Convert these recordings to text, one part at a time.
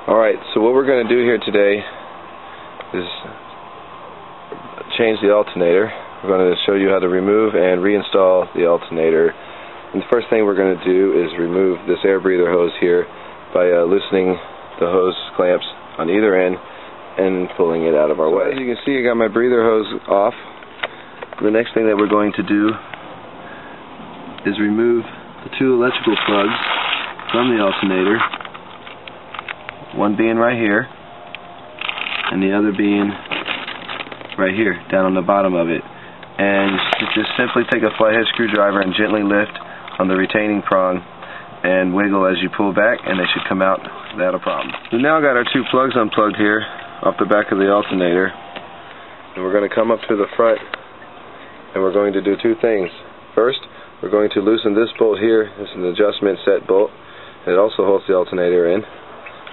Alright, so what we're going to do here today is change the alternator. We're going to show you how to remove and reinstall the alternator. And the first thing we're going to do is remove this air breather hose here by loosening the hose clamps on either end and pulling it out of our way. As you can see, I got my breather hose off. The next thing that we're going to do is remove the two electrical plugs from the alternator, one being right here and the other being right here down on the bottom of it. And you just simply take a flathead screwdriver and gently lift on the retaining prong and wiggle as you pull back, and they should come out without a problem. We now got our two plugs unplugged here off the back of the alternator, and we're going to come up to the front and we're going to do two things. First, we're going to loosen this bolt here. This is an adjustment set bolt. It also holds the alternator in.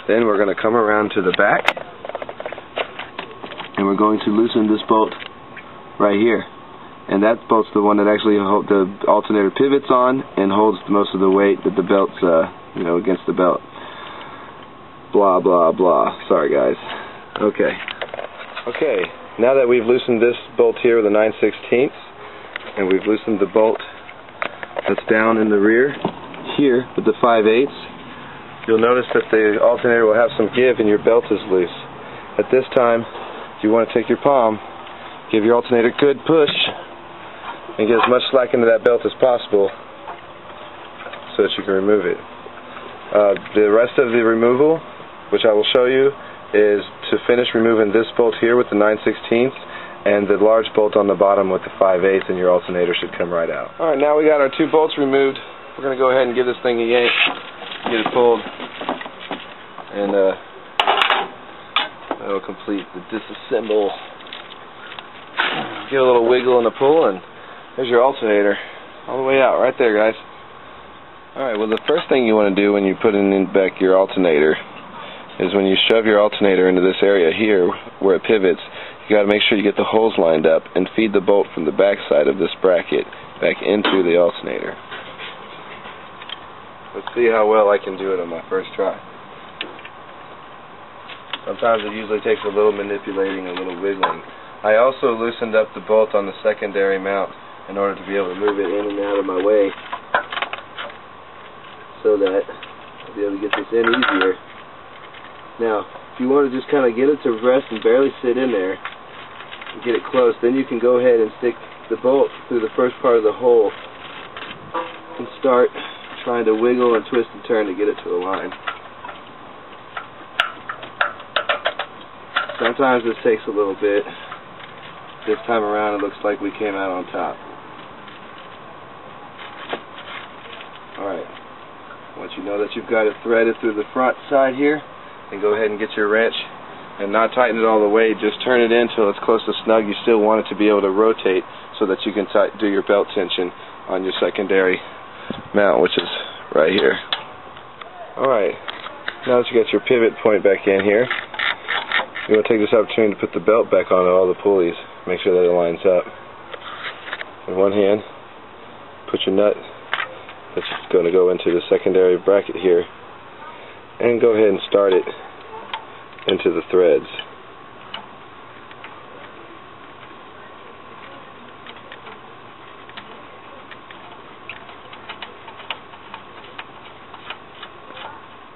Then we're going to come around to the back and we're going to loosen this bolt right here. And that bolt's the one that actually the alternator pivots on and holds most of the weight that the belt's against the belt. Blah blah blah. Sorry guys. Okay, now that we've loosened this bolt here with a 9/16 and we've loosened the bolt that's down in the rear here with the 5/8, you'll notice that the alternator will have some give and your belt is loose. At this time, you want to take your palm, give your alternator a good push, and get as much slack into that belt as possible so that you can remove it. The rest of the removal, which I will show you, is to finish removing this bolt here with the 9/16 and the large bolt on the bottom with the 5/8, and your alternator should come right out. Alright, now we got our two bolts removed. We're going to go ahead and give this thing a yank, get it pulled, and that'll complete the disassemble. Give a little wiggle and a pull, and there's your alternator all the way out right there, guys. Alright, well, the first thing you want to do when you put in back your alternator is when you shove your alternator into this area here where it pivots, you got to make sure you get the holes lined up and feed the bolt from the back side of this bracket back into the alternator. Let's see how well I can do it on my first try. Sometimes it usually takes a little manipulating, a little wiggling. I also loosened up the bolt on the secondary mount in order to be able to move it in and out of my way so that I'll be able to get this in easier. Now, if you want to just kind of get it to rest and barely sit in there and get it close, then you can go ahead and stick the bolt through the first part of the hole and start trying to wiggle and twist and turn to get it to align. Sometimes this takes a little bit. This time around it looks like we came out on top. Alright, once you know that you've got it threaded through the front side here, then go ahead and get your wrench and not tighten it all the way. Just turn it in until it's close to snug. You still want it to be able to rotate so that you can do your belt tension on your secondary mount, which is right here. Alright, now that you got your pivot point back in here, you want to take this opportunity to put the belt back on all the pulleys. Make sure that it lines up. In one hand, put your nut that's going to go into the secondary bracket here, and go ahead and start it into the threads.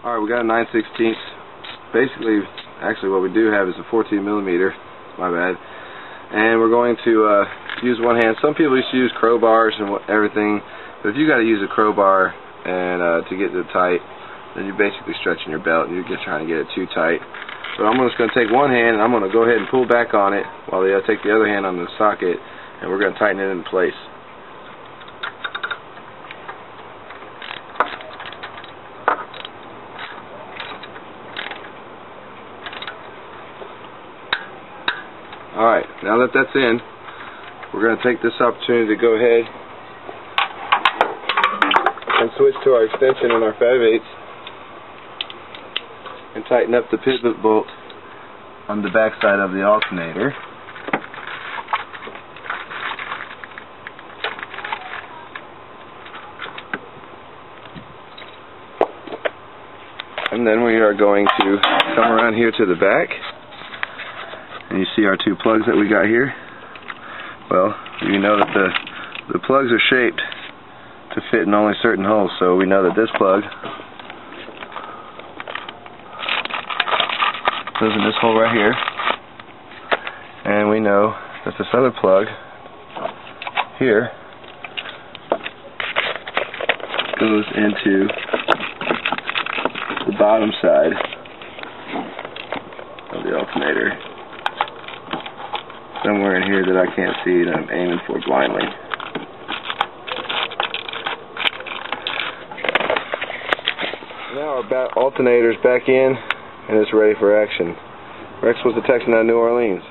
Alright, we got a 9/16. Basically, actually what we do have is a 14 millimeter. My bad. And we're going to use one hand. Some people used to use crowbars and everything, but if you got to use a crowbar and to get it tight, then you're basically stretching your belt and you're trying to get it too tight. But I'm just going to take one hand and I'm going to go ahead and pull back on it while I take the other hand on the socket, and we're going to tighten it in place. Alright, now that that's in, we're going to take this opportunity to go ahead and switch to our extension and our 5/8 and tighten up the pivot bolt on the back side of the alternator. And then we are going to come around here to the back, and you see our two plugs that we got here. Well, you know that the plugs are shaped to fit in only certain holes, so we know that this plug goes in this hole right here, and we know that this other plug here goes into the bottom side of the alternator, somewhere in here that I can't see that I'm aiming for blindly. Now our alternator's back in and it's ready for action. Rex was the Texan out of New Orleans.